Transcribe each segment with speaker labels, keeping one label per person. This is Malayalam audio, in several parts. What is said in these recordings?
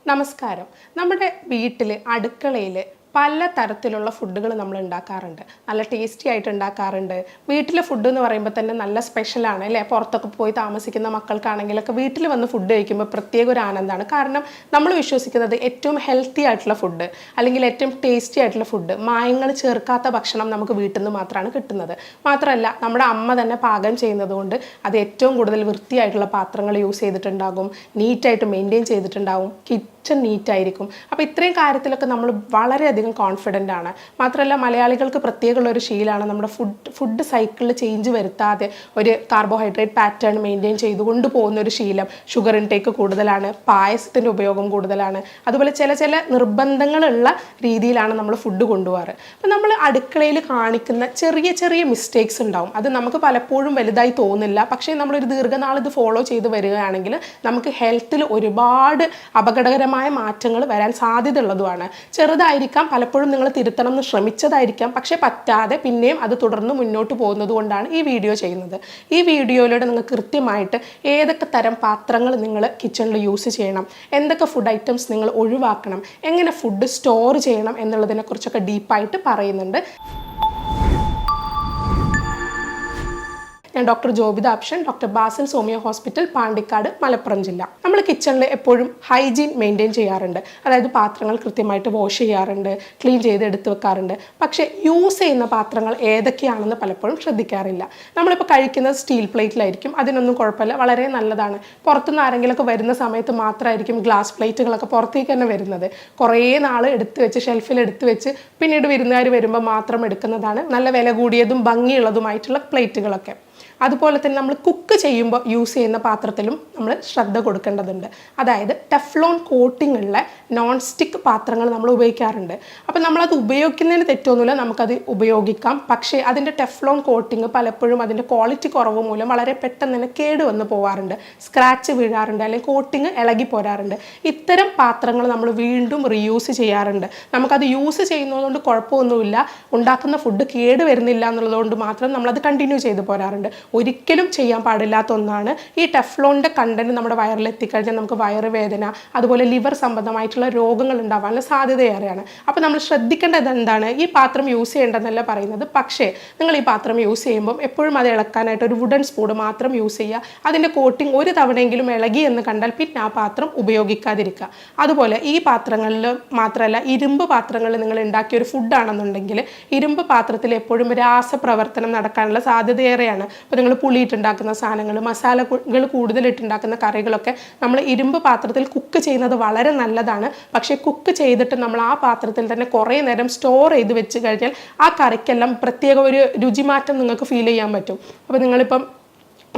Speaker 1: നമസ്കാരം. നമ്മുടെ വീട്ടിൽ അടുക്കളയിൽ പല തരത്തിലുള്ള ഫുഡുകൾ നമ്മൾ ഉണ്ടാക്കാറുണ്ട്. നല്ല ടേസ്റ്റി ആയിട്ട് ഉണ്ടാക്കാറുണ്ട്. വീട്ടിലെ ഫുഡ് എന്ന് പറയുമ്പോൾ തന്നെ നല്ല സ്പെഷ്യലാണ് അല്ലേ? പുറത്തൊക്കെ പോയി താമസിക്കുന്ന മക്കൾക്കാണെങ്കിലൊക്കെ വീട്ടിൽ വന്ന് ഫുഡ് കഴിക്കുമ്പോൾ പ്രത്യേക ഒരു ആനന്ദമാണ്. കാരണം നമ്മൾ വിശ്വസിക്കുന്നത് ഏറ്റവും ഹെൽത്തി ആയിട്ടുള്ള ഫുഡ് അല്ലെങ്കിൽ ഏറ്റവും ടേസ്റ്റി ആയിട്ടുള്ള ഫുഡ്, മായങ്ങൾ ചേർക്കാത്ത ഭക്ഷണം നമുക്ക് വീട്ടിൽ നിന്ന് മാത്രമാണ് കിട്ടുന്നത്. മാത്രമല്ല നമ്മുടെ അമ്മ തന്നെ പാകം ചെയ്യുന്നത് കൊണ്ട് അത് ഏറ്റവും കൂടുതൽ വൃത്തിയായിട്ടുള്ള പാത്രങ്ങൾ യൂസ് ചെയ്തിട്ടുണ്ടാകും, നീറ്റായിട്ട് മെയിൻറ്റെയിൻ ചെയ്തിട്ടുണ്ടാകും, കിച്ചൺ നീറ്റായിരിക്കും. അപ്പോൾ ഇത്രയും കാര്യത്തിലൊക്കെ നമ്മൾ വളരെയധികം കോൺഫിഡൻ്റ് ആണ്. മാത്രമല്ല മലയാളികൾക്ക് പ്രത്യേകമുള്ള ഒരു ശീലമാണ് നമ്മുടെ ഫുഡ് സൈക്കിളിൽ ചേഞ്ച് വരുത്താതെ ഒരു കാർബോഹൈഡ്രേറ്റ് പാറ്റേൺ മെയിൻറ്റെയിൻ ചെയ്തുകൊണ്ട് പോകുന്ന ഒരു ശീലം. ഷുഗർ ഇൻടേക്ക് കൂടുതലാണ്, പായസത്തിൻ്റെ ഉപയോഗം കൂടുതലാണ്, അതുപോലെ ചില നിർബന്ധങ്ങളുള്ള രീതിയിലാണ് നമ്മൾ ഫുഡ് കൊണ്ടുപോകാറ്. അപ്പം നമ്മൾ അടുക്കളയിൽ കാണിക്കുന്ന ചെറിയ ചെറിയ മിസ്റ്റേക്സ് ഉണ്ടാവും. അത് നമുക്ക് പലപ്പോഴും വലുതായി തോന്നില്ല, പക്ഷേ നമ്മളൊരു ദീർഘനാൾ ഇത് ഫോളോ ചെയ്ത് വരികയാണെങ്കിൽ നമുക്ക് ഹെൽത്തിൽ ഒരുപാട് അപകടകരമായ മാറ്റങ്ങൾ വരാൻ സാധ്യത ഉള്ളതുമാണ്. ചെറുതായിരിക്കാം, പലപ്പോഴും നിങ്ങൾ തിരുത്തണം എന്ന് ശ്രമിച്ചതായിരിക്കാം, പക്ഷേ പറ്റാതെ പിന്നെയും അത് തുടർന്ന് മുന്നോട്ട് പോകുന്നത് കൊണ്ടാണ് ഈ വീഡിയോ ചെയ്യുന്നത്. ഈ വീഡിയോയിലൂടെ നിങ്ങൾക്ക് കൃത്യമായിട്ട് ഏതൊക്കെ തരം പാത്രങ്ങൾ നിങ്ങൾ കിച്ചണിൽ യൂസ് ചെയ്യണം, എന്തൊക്കെ ഫുഡ് ഐറ്റംസ് നിങ്ങൾ ഒഴിവാക്കണം, എങ്ങനെ ഫുഡ് സ്റ്റോർ ചെയ്യണം എന്നുള്ളതിനെക്കുറിച്ചൊക്കെ ഡീപ്പായിട്ട് പറയുന്നുണ്ട്. ഞാൻ ഡോക്ടർ ജോബിത അപ്ഷൻ, ഡോക്ടർ ബാസിൽ സോമിയോ ഹോസ്പിറ്റൽ, പാണ്ടിക്കാട്, മലപ്പുറം ജില്ല. നമ്മൾ കിച്ചണിൽ എപ്പോഴും ഹൈജീൻ മെയിൻറ്റെയിൻ ചെയ്യാറുണ്ട്. അതായത് പാത്രങ്ങൾ കൃത്യമായിട്ട് വാഷ് ചെയ്യാറുണ്ട്, ക്ലീൻ ചെയ്ത് എടുത്ത് വെക്കാറുണ്ട്. പക്ഷേ യൂസ് ചെയ്യുന്ന പാത്രങ്ങൾ ഏതൊക്കെയാണെന്ന് പലപ്പോഴും ശ്രദ്ധിക്കാറില്ല. നമ്മളിപ്പോൾ കഴിക്കുന്നത് സ്റ്റീൽ പ്ലേറ്റിലായിരിക്കും, അതിനൊന്നും കുഴപ്പമില്ല, വളരെ നല്ലതാണ്. പുറത്തുനിന്ന് ആരെങ്കിലുമൊക്കെ വരുന്ന സമയത്ത് മാത്രമായിരിക്കും ഗ്ലാസ് പ്ലേറ്റുകളൊക്കെ പുറത്തേക്ക് തന്നെ വരുന്നത്. കുറേ നാൾ എടുത്ത് വെച്ച് ഷെൽഫിൽ എടുത്ത് വെച്ച് പിന്നീട് വിരുന്നുകാർ വരുമ്പോൾ മാത്രം എടുക്കുന്നതാണ് നല്ല വില കൂടിയതും ഭംഗിയുള്ളതുമായിട്ടുള്ള പ്ലേറ്റുകളൊക്കെ. അതുപോലെ തന്നെ നമ്മൾ കുക്ക് ചെയ്യുമ്പോൾ യൂസ് ചെയ്യുന്ന പാത്രത്തിലും നമ്മൾ ശ്രദ്ധ കൊടുക്കേണ്ടതുണ്ട്. അതായത് ടെഫ്ലോൺ കോട്ടിംഗ് ഉള്ള നോൺ സ്റ്റിക്ക് പാത്രങ്ങൾ നമ്മൾ ഉപയോഗിക്കാറുണ്ട്. അപ്പോൾ നമ്മളത് ഉപയോഗിക്കുന്നതിന് തെറ്റൊന്നുമില്ല, നമുക്കത് ഉപയോഗിക്കാം. പക്ഷേ അതിൻ്റെ ടെഫ്ലോൺ കോട്ടിങ് പലപ്പോഴും അതിൻ്റെ ക്വാളിറ്റി കുറവ് മൂലം വളരെ പെട്ടെന്ന് തന്നെ കേടുവന്ന് പോകാറുണ്ട്, സ്ക്രാച്ച് വീഴാറുണ്ട്, അല്ലെങ്കിൽ കോട്ടിങ് ഇളകി പോരാറുണ്ട്. ഇത്തരം പാത്രങ്ങൾ നമ്മൾ വീണ്ടും റീയൂസ് ചെയ്യാറുണ്ട്. നമുക്കത് യൂസ് ചെയ്യുന്നതുകൊണ്ട് കുഴപ്പമൊന്നുമില്ല, ഉണ്ടാക്കുന്ന ഫുഡ് കേട് വരുന്നില്ല എന്നുള്ളതുകൊണ്ട് മാത്രം നമ്മളത് കണ്ടിന്യൂ ചെയ്ത് പോരാറുണ്ട്. ഒരിക്കലും ചെയ്യാൻ പാടില്ലാത്ത ഒന്നാണ്. ഈ ടെഫ്ലോണിൻ്റെ കണ്ടന്റ് നമ്മുടെ വയറിൽ എത്തിക്കഴിഞ്ഞാൽ നമുക്ക് വയറുവേദന, അതുപോലെ ലിവർ സംബന്ധമായിട്ടുള്ള രോഗങ്ങൾ ഉണ്ടാവാനുള്ള സാധ്യതയേറെയാണ്. അപ്പോൾ നമ്മൾ ശ്രദ്ധിക്കേണ്ടത് എന്താണ്, ഈ പാത്രം യൂസ് ചെയ്യേണ്ടതെന്നല്ല പറയുന്നത്, പക്ഷേ നിങ്ങൾ ഈ പാത്രം യൂസ് ചെയ്യുമ്പോൾ എപ്പോഴും അത് ഇളക്കാനായിട്ട് ഒരു വുഡൻ സ്പൂൺ മാത്രം യൂസ് ചെയ്യുക. അതിൻ്റെ കോട്ടിങ് ഒരു തവണയെങ്കിലും ഇളകി എന്ന് കണ്ടാൽ പിന്നെ ആ പാത്രം ഉപയോഗിക്കാതിരിക്കുക. അതുപോലെ ഈ പാത്രങ്ങളിൽ മാത്രമല്ല, ഇരുമ്പ് പാത്രങ്ങളിൽ നിങ്ങൾ ഉണ്ടാക്കിയ ഒരു ഫുഡാണെന്നുണ്ടെങ്കിൽ ഇരുമ്പ് പാത്രത്തിൽ എപ്പോഴും രാസപ്രവർത്തനം നടക്കാനുള്ള സാധ്യതയേറെയാണ്. അപ്പോൾ നിങ്ങൾ പുളിയിട്ടുണ്ടാക്കുന്ന സാധനങ്ങൾ, മസാലകൾ കൂടുതലിട്ടുണ്ടാക്കുന്ന കറികളൊക്കെ നമ്മൾ ഇരുമ്പ് പാത്രത്തിൽ കുക്ക് ചെയ്യുന്നത് വളരെ നല്ലതാണ്. പക്ഷേ കുക്ക് ചെയ്തിട്ട് നമ്മൾ ആ പാത്രത്തിൽ തന്നെ കുറേ നേരം സ്റ്റോർ ചെയ്ത് വെച്ച് കഴിഞ്ഞാൽ ആ കറിക്കെല്ലാം പ്രത്യേക ഒരു രുചിമാറ്റം നിങ്ങൾക്ക് ഫീൽ ചെയ്യാൻ പറ്റും. അപ്പോൾ നിങ്ങളിപ്പം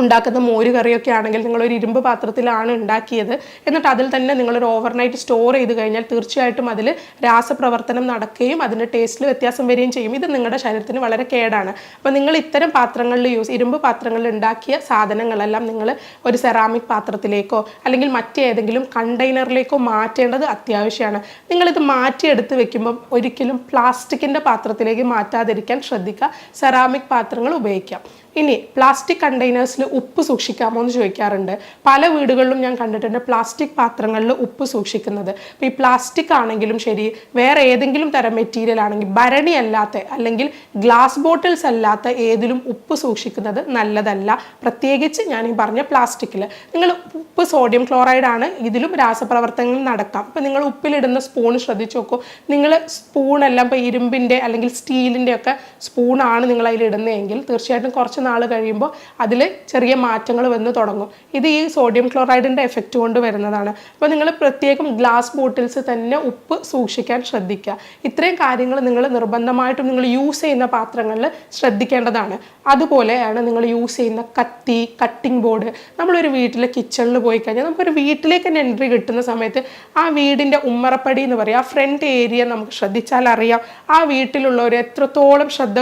Speaker 1: ഉണ്ടാക്കുന്ന മോര് കറിയൊക്കെ ആണെങ്കിൽ നിങ്ങളൊരു ഇരുമ്പ് പാത്രത്തിലാണ് ഉണ്ടാക്കിയത്, എന്നിട്ട് അതിൽ തന്നെ നിങ്ങളൊരു ഓവർനൈറ്റ് സ്റ്റോർ ചെയ്ത് കഴിഞ്ഞാൽ തീർച്ചയായിട്ടും അതിൽ രാസപ്രവർത്തനം നടക്കുകയും അതിൻ്റെ ടേസ്റ്റിൽ വ്യത്യാസം വരികയും ചെയ്യും. ഇത് നിങ്ങളുടെ ശരീരത്തിന് വളരെ കേടാണ്. അപ്പോൾ നിങ്ങൾ ഇത്തരം പാത്രങ്ങളിൽ ഇരുമ്പ് പാത്രങ്ങളിൽ ഉണ്ടാക്കിയ സാധനങ്ങളെല്ലാം നിങ്ങൾ ഒരു സെറാമിക് പാത്രത്തിലേക്കോ അല്ലെങ്കിൽ മറ്റേതെങ്കിലും കണ്ടെയ്നറിലേക്കോ മാറ്റേണ്ടത് അത്യാവശ്യമാണ്. നിങ്ങളിത് മാറ്റിയെടുത്ത് വെക്കുമ്പോൾ ഒരിക്കലും പ്ലാസ്റ്റിക്കിൻ്റെ പാത്രത്തിലേക്ക് മാറ്റാതിരിക്കാൻ ശ്രദ്ധിക്കുക. സെറാമിക് പാത്രങ്ങൾ ഉപയോഗിക്കാം. ഇനി പ്ലാസ്റ്റിക് കണ്ടെയ്നേഴ്സിൽ ഉപ്പ് സൂക്ഷിക്കാമോ എന്ന് ചോദിക്കാറുണ്ട്. പല വീടുകളിലും ഞാൻ കണ്ടിട്ടുണ്ട് പ്ലാസ്റ്റിക് പാത്രങ്ങളിൽ ഉപ്പ് സൂക്ഷിക്കുന്നത്. അപ്പോൾ ഈ പ്ലാസ്റ്റിക് ആണെങ്കിലും ശരി, വേറെ ഏതെങ്കിലും തരം മെറ്റീരിയൽ ആണെങ്കിൽ, ഭരണി അല്ലാത്ത അല്ലെങ്കിൽ ഗ്ലാസ് ബോട്ടിൽസ് അല്ലാത്ത ഏതിലും ഉപ്പ് സൂക്ഷിക്കുന്നത് നല്ലതല്ല. പ്രത്യേകിച്ച് ഞാൻ ഈ പറഞ്ഞ പ്ലാസ്റ്റിക്കിൽ. നിങ്ങൾ ഉപ്പ് സോഡിയം ക്ലോറൈഡ് ആണ്, ഇതിലും രാസപ്രവർത്തനങ്ങൾ നടക്കാം. അപ്പോൾ നിങ്ങൾ ഉപ്പിലിടുന്ന സ്പൂൺ ശ്രദ്ധിച്ച് നോക്കൂ. നിങ്ങൾ സ്പൂണെല്ലാം ഇപ്പോൾ ഇരുമ്പിൻ്റെ അല്ലെങ്കിൽ സ്റ്റീലിൻ്റെ ഒക്കെ സ്പൂണാണ് നിങ്ങൾ അതിലിടുന്നതെങ്കിൽ തീർച്ചയായിട്ടും കുറച്ച് നാൾ കഴിയുമ്പോൾ അതിൽ ചെറിയ മാറ്റങ്ങൾ വന്ന് തുടങ്ങും. ഇത് ഈ സോഡിയം ക്ലോറൈഡിൻ്റെ എഫക്റ്റ് കൊണ്ട് വരുന്നതാണ്. അപ്പോൾ നിങ്ങൾ പ്രത്യേകം ഗ്ലാസ് ബോട്ടിൽസ് തന്നെ ഉപ്പ് സൂക്ഷിക്കാൻ ശ്രദ്ധിക്കുക. ഇത്രയും കാര്യങ്ങൾ നിങ്ങൾ നിർബന്ധമായിട്ടും നിങ്ങൾ യൂസ് ചെയ്യുന്ന പാത്രങ്ങളിൽ ശ്രദ്ധിക്കേണ്ടതാണ്. അതുപോലെയാണ് നിങ്ങൾ യൂസ് ചെയ്യുന്ന കത്തി, കട്ടിംഗ് ബോർഡ്. നമ്മളൊരു വീട്ടിലെ കിച്ചണിൽ പോയി കഴിഞ്ഞാൽ നമുക്കൊരു വീട്ടിലേക്ക് തന്നെ എൻട്രി കിട്ടുന്ന സമയത്ത് ആ വീടിൻ്റെ ഉമ്മറപ്പടി എന്ന് പറയുക, ആ ഫ്രണ്ട് ഏരിയ നമുക്ക് ശ്രദ്ധിച്ചാൽ അറിയാം ആ വീട്ടിലുള്ളവർ എത്രത്തോളം ശ്രദ്ധ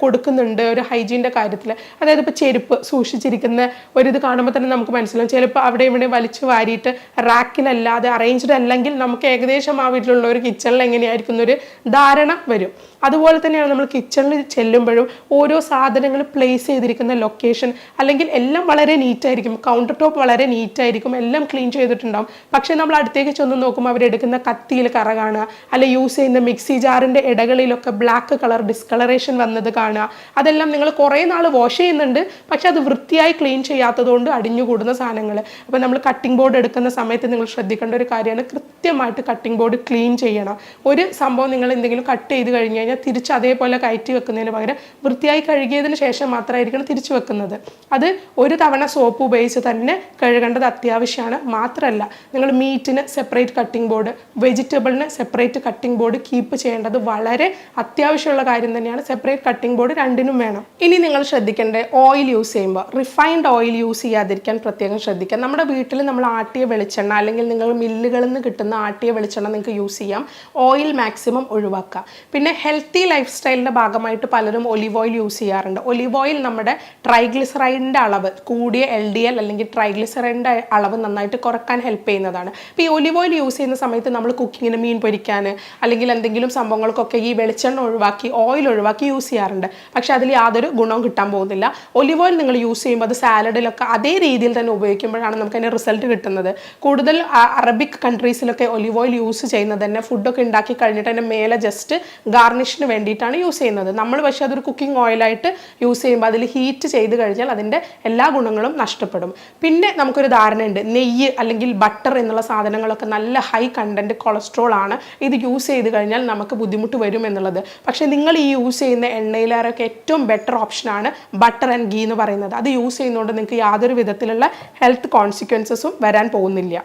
Speaker 1: കൊടുക്കുന്നുണ്ട് ഒരു ഹൈജീൻ്റെ കാര്യത്തിൽ. അതായത് ഇപ്പോൾ ചെരുപ്പ് സൂക്ഷിച്ചിരിക്കുന്ന ഒരിത് കാണുമ്പോൾ തന്നെ നമുക്ക് മനസ്സിലാവും. ചിലപ്പോൾ അവിടെ ഇവിടെ വലിച്ചു വാരിയിട്ട് റാക്കിലല്ലാതെ അറേഞ്ച്ഡ് അല്ലെങ്കിൽ നമുക്ക് ഏകദേശം ആ വീട്ടിലുള്ള ഒരു കിച്ചണിൽ എങ്ങനെയായിരിക്കും ഒരു ധാരണ വരും. അതുപോലെ തന്നെയാണ് നമ്മൾ കിച്ചണിൽ ചെല്ലുമ്പോഴും ഓരോ സാധനങ്ങൾ പ്ലേസ് ചെയ്തിരിക്കുന്ന ലൊക്കേഷൻ അല്ലെങ്കിൽ എല്ലാം വളരെ നീറ്റായിരിക്കും, കൗണ്ടർ ടോപ്പ് വളരെ നീറ്റായിരിക്കും, എല്ലാം ക്ലീൻ ചെയ്തിട്ടുണ്ടാവും. പക്ഷേ നമ്മൾ അടുത്തേക്ക് ചെന്ന് നോക്കുമ്പോൾ അവരെടുക്കുന്ന കത്തിയിൽ കറ കാണുക, അല്ലെങ്കിൽ യൂസ് ചെയ്യുന്ന മിക്സി ജാറിൻ്റെ ഇടകളിലൊക്കെ ബ്ലാക്ക് കളർ ഡിസ്കളറേഷൻ വന്നത് കാണുക. അതെല്ലാം നിങ്ങൾ കുറേ നാൾ വാഷ് ചെയ്യുന്നുണ്ട്, പക്ഷെ അത് വൃത്തിയായി ക്ലീൻ ചെയ്യാത്തതുകൊണ്ട് അടിഞ്ഞുകൂടുന്ന സാധനങ്ങൾ. അപ്പോൾ നമ്മൾ കട്ടിംഗ് ബോർഡ് എടുക്കുന്ന സമയത്ത് നിങ്ങൾ ശ്രദ്ധിക്കേണ്ട ഒരു കാര്യമാണ്, കൃത്യമായിട്ട് കട്ടിംഗ് ബോർഡ് ക്ലീൻ ചെയ്യണം. ഒരു സംഭവം നിങ്ങൾ എന്തെങ്കിലും കട്ട് ചെയ്ത് കഴിഞ്ഞ് കഴിഞ്ഞാൽ തിരിച്ച് അതേപോലെ കയറ്റി വെക്കുന്നതിന് പകരം വൃത്തിയായി കഴുകിയതിന് ശേഷം മാത്രമായിരിക്കണം തിരിച്ചു വെക്കുന്നത്. അത് ഒരു തവണ സോപ്പ് ഉപയോഗിച്ച് തന്നെ കഴുകേണ്ടത് അത്യാവശ്യമാണ്. മാത്രമല്ല, നിങ്ങൾ മീറ്റിന് സെപ്പറേറ്റ് കട്ടിംഗ് ബോർഡ്, വെജിറ്റബിളിന് സെപ്പറേറ്റ് കട്ടിംഗ് ബോർഡ് കീപ്പ് ചെയ്യേണ്ടത് വളരെ അത്യാവശ്യമുള്ള കാര്യം തന്നെയാണ്. സെപ്പറേറ്റ് കട്ടിംഗ് ബോർഡ് രണ്ടിനും വേണം. ഇനി നിങ്ങൾ ശ്രദ്ധിക്കേണ്ടത്, ഓയിൽ യൂസ് ചെയ്യുമ്പോൾ റിഫൈൻഡ് ഓയിൽ യൂസ് ചെയ്യാതിരിക്കാൻ പ്രത്യേകം ശ്രദ്ധിക്കുക. നമ്മുടെ വീട്ടിൽ നമ്മൾ ആട്ടിയ വെളിച്ചെണ്ണ അല്ലെങ്കിൽ നിങ്ങൾ മില്ലുകളിൽ നിന്ന് കിട്ടുന്ന ആട്ടിയ വെളിച്ചെണ്ണ നിങ്ങൾക്ക് യൂസ് ചെയ്യാം. ഓയിൽ മാക്സിമം ഒഴിവാക്കുക. പിന്നെ ഹെൽത്തി ലൈഫ് സ്റ്റൈലിൻ്റെ ഭാഗമായിട്ട് പലരും ഒലിവ് ഓയിൽ യൂസ് ചെയ്യാറുണ്ട്. ഒലിവ് ഓയിൽ നമ്മുടെ ട്രൈഗ്ലിസറൈഡിൻ്റെ അളവ്, കൂടിയ LDL അല്ലെങ്കിൽ ട്രൈഗ്ലിസറൈഡിൻ്റെ അളവ് നന്നായിട്ട് കുറക്കാൻ ഹെൽപ്പ് ചെയ്യുന്നതാണ്. അപ്പോൾ ഈ ഒലിവ് ഓയിൽ യൂസ് ചെയ്യുന്ന സമയത്ത് നമ്മൾ കുക്കിങ്ങിന്, മീൻ പൊരിക്കാൻ അല്ലെങ്കിൽ എന്തെങ്കിലും സംഭവങ്ങൾക്കൊക്കെ ഈ വെളിച്ചെണ്ണ ഒഴിവാക്കി ഓയിൽ ഒഴിവാക്കി യൂസ് ചെയ്യാറുണ്ട്. പക്ഷേ അതിൽ യാതൊരു ഗുണവും കിട്ടാൻ പോകുന്നില്ല. ഒലിവ് ഓയിൽ നിങ്ങൾ യൂസ് ചെയ്യുമ്പോൾ അത് സാലഡിലൊക്കെ അതേ രീതിയിൽ തന്നെ ഉപയോഗിക്കുമ്പോഴാണ് നമുക്ക് അതിൻ്റെ റിസൾട്ട് കിട്ടുന്നത്. കൂടുതൽ അറബിക് കൺട്രീസിലൊക്കെ ഒലിവ് ഓയിൽ യൂസ് ചെയ്യുന്നത് തന്നെ ഫുഡൊക്കെ ഉണ്ടാക്കി കഴിഞ്ഞിട്ട് അതിൻ്റെ മേലെ ജസ്റ്റ് ഗാർണിഷിന് വേണ്ടിയിട്ടാണ് യൂസ് ചെയ്യുന്നത്. നമ്മൾ പക്ഷേ അതൊരു കുക്കിംഗ് ഓയിലായിട്ട് യൂസ് ചെയ്യുമ്പോൾ അതിൽ ഹീറ്റ് ചെയ്ത് കഴിഞ്ഞാൽ അതിൻ്റെ എല്ലാ ഗുണങ്ങളും നഷ്ടപ്പെടും. പിന്നെ നമുക്കൊരു ധാരണയുണ്ട്, നെയ്യ് അല്ലെങ്കിൽ ബട്ടർ എന്നുള്ള സാധനങ്ങളൊക്കെ നല്ല ഹൈ കണ്ടൻറ്റ് കൊളസ്ട്രോൾ ആണ്, ഇത് യൂസ് ചെയ്ത് കഴിഞ്ഞാൽ നമുക്ക് ബുദ്ധിമുട്ട് വരും എന്നുള്ളത്. പക്ഷേ നിങ്ങൾ ഈ യൂസ് ചെയ്യുന്ന എണ്ണയിലേറെയൊക്കെ ഏറ്റവും ബെറ്റർ ഓപ്ഷനാണ് ബട്ടർ ആൻഡ് ഗീ എന്ന് പറയുന്നത്. അത് യൂസ് ചെയ്യുന്നതുകൊണ്ട് നിങ്ങൾക്ക് യാതൊരു വിധത്തിലുള്ള ഹെൽത്ത് കോൺസിക്വൻസസും വരാൻ പോകുന്നില്ല.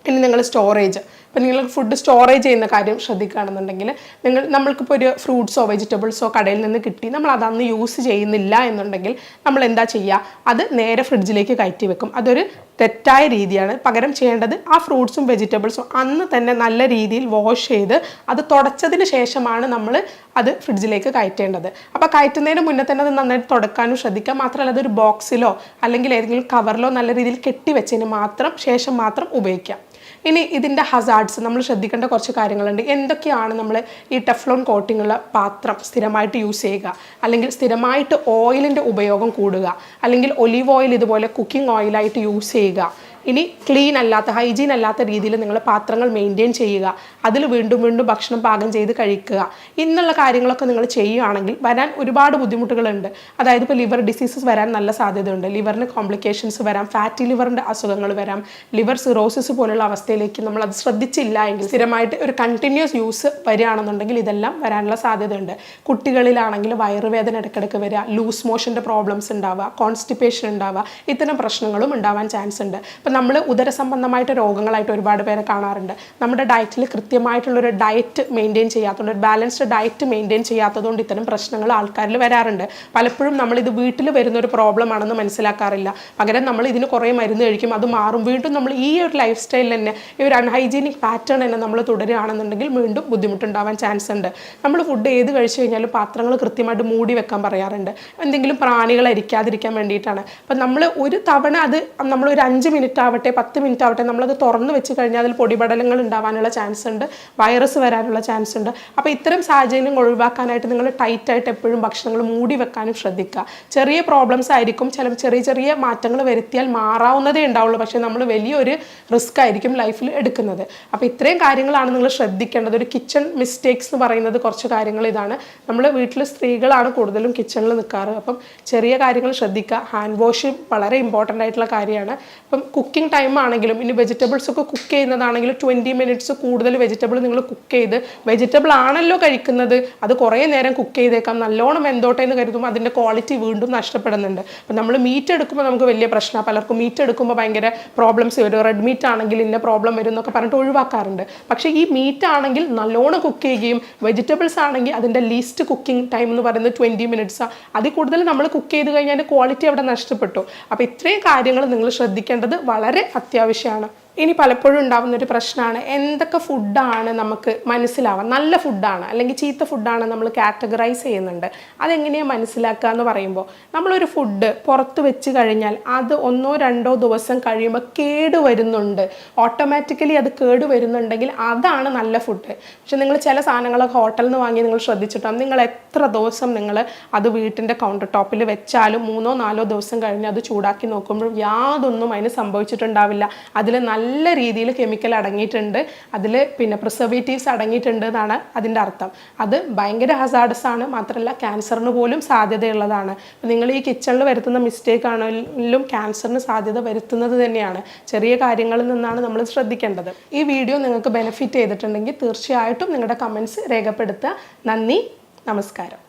Speaker 1: ഇനി നിങ്ങൾ സ്റ്റോറേജ്, ഇപ്പം നിങ്ങൾ ഫുഡ് സ്റ്റോറേജ് ചെയ്യുന്ന കാര്യം ശ്രദ്ധിക്കുകയാണെന്നുണ്ടെങ്കിൽ, നമ്മൾക്കിപ്പോൾ ഒരു ഫ്രൂട്ട്സോ വെജിറ്റബിൾസോ കടയിൽ നിന്ന് കിട്ടി, നമ്മൾ അതന്ന് യൂസ് ചെയ്യുന്നില്ല എന്നുണ്ടെങ്കിൽ നമ്മൾ എന്താ ചെയ്യുക, അത് നേരെ ഫ്രിഡ്ജിലേക്ക് കയറ്റി വെക്കും. അതൊരു തെറ്റായ രീതിയാണ്. പകരം ചെയ്യേണ്ടത് ആ ഫ്രൂട്ട്സും വെജിറ്റബിൾസും അന്ന് തന്നെ നല്ല രീതിയിൽ വാഷ് ചെയ്ത് അത് തുടച്ചതിന് ശേഷമാണ് നമ്മൾ അത് ഫ്രിഡ്ജിലേക്ക് കയറ്റേണ്ടത്. അപ്പോൾ കയറ്റുന്നതിന് മുന്നേ തന്നെ അത് നന്നായിട്ട് തുടക്കാനും ശ്രദ്ധിക്കുക. മാത്രമല്ല, അതൊരു ബോക്സിലോ അല്ലെങ്കിൽ ഏതെങ്കിലും കവറിലോ നല്ല രീതിയിൽ കെട്ടിവെച്ചതിന് ശേഷം മാത്രം ഉപയോഗിക്കാം. ഇനി ഇതിൻ്റെ ഹസാർഡ്സ് നമ്മൾ ശ്രദ്ധിക്കേണ്ട കുറച്ച് കാര്യങ്ങളുണ്ട്. എന്തൊക്കെയാണ് നമ്മൾ ഈ ടെഫ്ലോൺ കോട്ടിങ്ങുള്ള പാത്രം സ്ഥിരമായിട്ട് യൂസ് ചെയ്യുക, അല്ലെങ്കിൽ സ്ഥിരമായിട്ട് ഓയിലിൻ്റെ ഉപയോഗം കൂടുക, അല്ലെങ്കിൽ ഒലിവ് ഓയിൽ ഇതുപോലെ കുക്കിംഗ് ഓയിലായിട്ട് യൂസ് ചെയ്യുക, ഇനി ക്ലീൻ അല്ലാത്ത, ഹൈജീൻ അല്ലാത്ത രീതിയിൽ നിങ്ങൾ പാത്രങ്ങൾ മെയിൻറ്റെയിൻ ചെയ്യുക, അതിൽ വീണ്ടും വീണ്ടും ഭക്ഷണം പാകം ചെയ്ത് കഴിക്കുക, എന്നുള്ള കാര്യങ്ങളൊക്കെ നിങ്ങൾ ചെയ്യുകയാണെങ്കിൽ വരാൻ ഒരുപാട് ബുദ്ധിമുട്ടുകളുണ്ട്. അതായത് ഇപ്പോൾ ലിവർ ഡിസീസസ് വരാൻ നല്ല സാധ്യതയുണ്ട്, ലിവറിന് കോംപ്ലിക്കേഷൻസ് വരാം, ഫാറ്റി ലിവറിൻ്റെ അസുഖങ്ങൾ വരാം, ലിവർ സിറോസിസ് പോലുള്ള അവസ്ഥയിലേക്ക് നമ്മൾ അത് ശ്രദ്ധിച്ചില്ല എങ്കിൽ, സ്ഥിരമായിട്ട് ഒരു കണ്ടിന്യൂസ് യൂസ് വരികയാണെന്നുണ്ടെങ്കിൽ ഇതെല്ലാം വരാനുള്ള സാധ്യതയുണ്ട്. കുട്ടികളിലാണെങ്കിൽ വയറുവേദന ഇടയ്ക്കിടയ്ക്ക് വരിക, ലൂസ് മോഷൻ്റെ പ്രോബ്ലംസ് ഉണ്ടാവുക, കോൺസ്റ്റിപ്പേഷൻ ഉണ്ടാവുക, ഇത്തരം പ്രശ്നങ്ങളും ഉണ്ടാവാൻ ചാൻസ് ഉണ്ട്. നമ്മൾ ഉദരസംബന്ധമായിട്ട് രോഗങ്ങളായിട്ട് ഒരുപാട് പേരെ കാണാറുണ്ട്. നമ്മുടെ ഡയറ്റിൽ കൃത്യമായിട്ടുള്ളൊരു ഡയറ്റ് മെയിൻറ്റെയിൻ ചെയ്യാത്തതുകൊണ്ട്, ഒരു ബാലൻസ്ഡ് ഡയറ്റ് മെയിൻറ്റെയിൻ ചെയ്യാത്തതുകൊണ്ട് ഇത്തരം പ്രശ്നങ്ങൾ ആൾക്കാരിൽ വരാറുണ്ട്. പലപ്പോഴും നമ്മളിത് വീട്ടിൽ വരുന്നൊരു പ്രോബ്ലം ആണെന്ന് മനസ്സിലാക്കാറില്ല. പകരം നമ്മൾ ഇതിന് കുറേ മരുന്ന് കഴിക്കും, അത് മാറും. വീണ്ടും നമ്മൾ ഈ ഒരു ലൈഫ് സ്റ്റൈലിൽ തന്നെ, ഈ ഒരു അൺഹൈജീനിക് പാറ്റേൺ തന്നെ നമ്മൾ തുടരുകയാണെന്നുണ്ടെങ്കിൽ വീണ്ടും ബുദ്ധിമുട്ടുണ്ടാവാൻ ചാൻസ് ഉണ്ട്. നമ്മൾ ഫുഡ് ഏത് കഴിച്ചു കഴിഞ്ഞാലും പാത്രങ്ങൾ കൃത്യമായിട്ട് മൂടി വെക്കാൻ പറയാറുണ്ട്. എന്തെങ്കിലും പ്രാണികൾ അരിക്കാതിരിക്കാൻ വേണ്ടിയിട്ടാണ്. അപ്പം നമ്മൾ ഒരു തവണ അത് നമ്മളൊരു 5 മിനിറ്റ് ആവട്ടെ 10 മിനിറ്റ് ആവട്ടെ നമ്മളത് തുറന്ന് വെച്ച് കഴിഞ്ഞാൽ അതിൽ പൊടിപടലങ്ങൾ ഉണ്ടാവാനുള്ള ചാൻസ് ഉണ്ട്, വൈറസ് വരാനുള്ള ചാൻസ് ഉണ്ട്. അപ്പോൾ ഇത്തരം സാഹചര്യം ഒഴിവാക്കാനായിട്ട് നിങ്ങൾ ടൈറ്റായിട്ട് എപ്പോഴും ഭക്ഷണങ്ങൾ മൂടി വെക്കാനും ശ്രദ്ധിക്കുക. ചെറിയ പ്രോബ്ലംസ് ആയിരിക്കും, ചെറിയ ചെറിയ മാറ്റങ്ങൾ വരുത്തിയാൽ മാറാവുന്നതേ ഉണ്ടാവുള്ളൂ, പക്ഷേ നമ്മൾ വലിയൊരു റിസ്ക് ആയിരിക്കും ലൈഫിൽ എടുക്കുന്നത്. അപ്പോൾ ഇത്രയും കാര്യങ്ങളാണ് നിങ്ങൾ ശ്രദ്ധിക്കേണ്ടത്. ഒരു കിച്ചൺ മിസ്റ്റേക്സ് എന്ന് പറയുന്നത് കുറച്ച് കാര്യങ്ങൾ ഇതാണ്. നമ്മൾ വീട്ടിൽ സ്ത്രീകളാണ് കൂടുതലും കിച്ചണിൽ നിൽക്കാറ്. അപ്പം ചെറിയ കാര്യങ്ങൾ ശ്രദ്ധിക്കുക. ഹാൻഡ് വാഷ് വളരെ ഇമ്പോർട്ടൻ്റ് ആയിട്ടുള്ള കാര്യമാണ്. അപ്പം കുക്കിംഗ് ടൈം ആണെങ്കിലും, ഇനി വെജിറ്റബിൾസ് ഒക്കെ കുക്ക് ചെയ്യുന്നതാണെങ്കിലും 20 മിനിറ്റ്സ് കൂടുതൽ വെജിറ്റബിൾ നിങ്ങൾ കുക്ക് ചെയ്ത്, വെജിറ്റബിൾ ആണല്ലോ കഴിക്കുന്നത്, അത് കുറേ നേരം കുക്ക് ചെയ്തേക്കാം, നല്ലോണം വെന്തോട്ടെ എന്ന് കരുതുമ്പോൾ അതിൻ്റെ ക്വാളിറ്റി വീണ്ടും നഷ്ടപ്പെടുന്നുണ്ട്. അപ്പം നമ്മൾ മീറ്റ് എടുക്കുമ്പോൾ നമുക്ക് വലിയ പ്രശ്നമാണ്. പലർക്കും മീറ്റ് എടുക്കുമ്പോൾ ഭയങ്കര പ്രോബ്ലംസ് വരും, റെഡ് മീറ്റ് ആണെങ്കിൽ ഇന്ന പ്രോബ്ലം വരും എന്നൊക്കെ പറഞ്ഞിട്ട് ഒഴിവാക്കാറുണ്ട്. പക്ഷേ ഈ മീറ്റ് ആണെങ്കിൽ നല്ലോണം കുക്ക് ചെയ്യുകയും, വെജിറ്റബിൾസ് ആണെങ്കിൽ അതിൻ്റെ ലീസ്റ്റ് കുക്കിംഗ് ടൈം എന്ന് പറയുന്നത് 20 മിനിറ്റ്സാണ്. അതിൽ കൂടുതൽ നമ്മൾ കുക്ക് ചെയ്ത് കഴിഞ്ഞാൽ ക്വാളിറ്റി അവിടെ നഷ്ടപ്പെട്ടു. അപ്പോൾ ഇത്രയും കാര്യങ്ങൾ നിങ്ങൾ ശ്രദ്ധിക്കേണ്ടത് വളരെ അത്യാവശ്യമാണ്. ഇനി പലപ്പോഴും ഉണ്ടാകുന്ന ഒരു പ്രശ്നമാണ് എന്തൊക്കെ ഫുഡാണ് നമുക്ക് മനസ്സിലാവാം, നല്ല ഫുഡാണ് അല്ലെങ്കിൽ ചീത്ത ഫുഡാണ് നമ്മൾ കാറ്റഗറൈസ് ചെയ്യുന്നുണ്ട്. അതെങ്ങനെയാണ് മനസ്സിലാക്കുക എന്ന് പറയുമ്പോൾ, നമ്മളൊരു ഫുഡ് പുറത്ത് വെച്ച് കഴിഞ്ഞാൽ അത് 1-2 ദിവസം കഴിയുമ്പോൾ കേട് വരുന്നുണ്ട്, ഓട്ടോമാറ്റിക്കലി അത് കേട് വരുന്നുണ്ടെങ്കിൽ അതാണ് നല്ല ഫുഡ്. പക്ഷെ നിങ്ങൾ ചില സാധനങ്ങളൊക്കെ ഹോട്ടലിൽ നിന്ന് വാങ്ങി നിങ്ങൾ ശ്രദ്ധിച്ചിട്ടാണ്, നിങ്ങൾ എത്ര ദിവസം നിങ്ങൾ അത് വീട്ടിൻ്റെ കൗണ്ടർ ടോപ്പിൽ വെച്ചാലും 3-4 ദിവസം കഴിഞ്ഞ് അത് ചൂടാക്കി നോക്കുമ്പോൾ യാതൊന്നും അതിന് സംഭവിച്ചിട്ടുണ്ടാവില്ല. അതിൽ നല്ല രീതിയിൽ കെമിക്കൽ അടങ്ങിയിട്ടുണ്ട്, അതിൽ പിന്നെ പ്രിസർവേറ്റീവ്സ് അടങ്ങിയിട്ടുണ്ട് എന്നാണ് അതിൻ്റെ അർത്ഥം. അത് ഭയങ്കര ഹസാർഡസ് ആണ്, മാത്രമല്ല ക്യാൻസറിന് പോലും സാധ്യതയുള്ളതാണ്. നിങ്ങൾ ഈ കിച്ചണിൽ വരുത്തുന്ന മിസ്റ്റേക്ക് ആണെങ്കിലും ക്യാൻസറിന് സാധ്യത വരുത്തുന്നത് തന്നെയാണ്. ചെറിയ കാര്യങ്ങളിൽ നിന്നാണ് നമ്മൾ ശ്രദ്ധിക്കേണ്ടത്. ഈ വീഡിയോ നിങ്ങൾക്ക് ബെനിഫിറ്റ് ചെയ്തിട്ടുണ്ടെങ്കിൽ തീർച്ചയായിട്ടും നിങ്ങളുടെ കമൻറ്റ്സ് രേഖപ്പെടുത്തുക. നന്ദി, നമസ്കാരം.